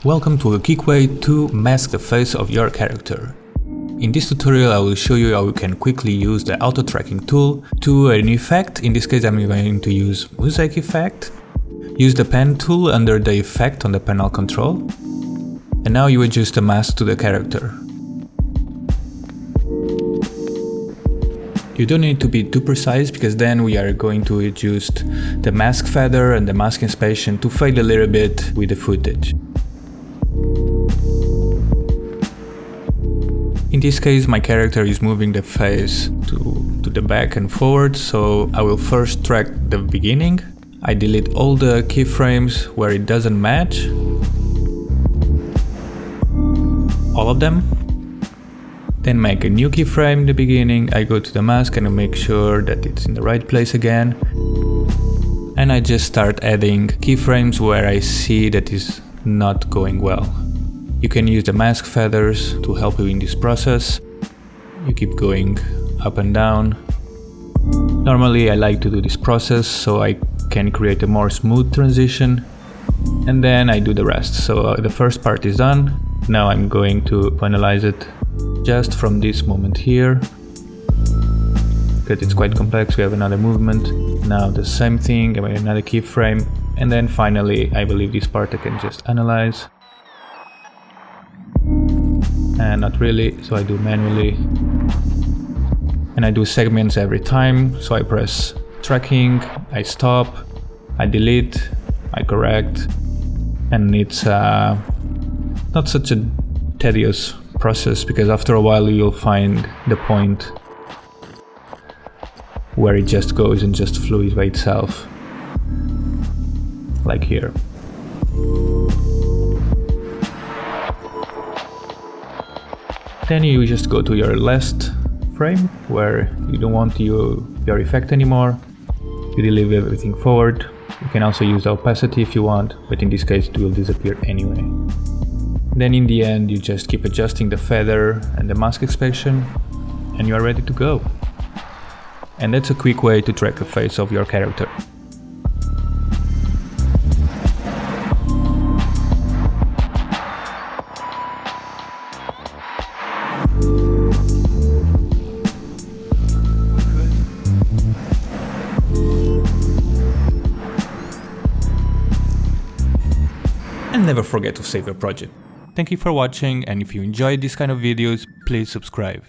Welcome to a quick way to mask the face of your character. In this tutorial I will show you how you can quickly use the auto tracking tool to an effect. In this case I'm going to use Mosaic effect. Use the pen tool under the effect on the panel control. And now you adjust the mask to the character. You don't need to be too precise because then we are going to adjust the mask feather and the mask inspection to fade a little bit with the footage. In this case my character is moving the face to the back and forward, so I will first track the beginning. I delete all the keyframes where it doesn't match. All of them. Then make a new keyframe in the beginning. I go to the mask and I make sure that it's in the right place again. And I just start adding keyframes where I see that is not going well. You can use the mask feathers to help you in this process. You keep going up and down. Normally I like to do this process so I can create a more smooth transition. And then I do the rest. So the first part is done. Now I'm going to finalize it just from this moment here. Because it's quite complex, we have another movement. Now the same thing, I make another keyframe. And then finally, I believe this part I can just analyze. And not really, so I do manually. And I do segments every time, so I press tracking, I stop, I delete, I correct. And it's not such a tedious process because after a while you'll find the point where it just goes and just fluids by itself, like here. Then you just go to your last frame where you don't want your effect anymore. You delete everything forward. You can also use the opacity if you want, but in this case it will disappear anyway. Then in the end you just keep adjusting the feather and the mask inspection and you are ready to go. And that's a quick way to track the face of your character. And never forget to save your project. Thank you for watching, and if you enjoyed this kind of videos, please subscribe.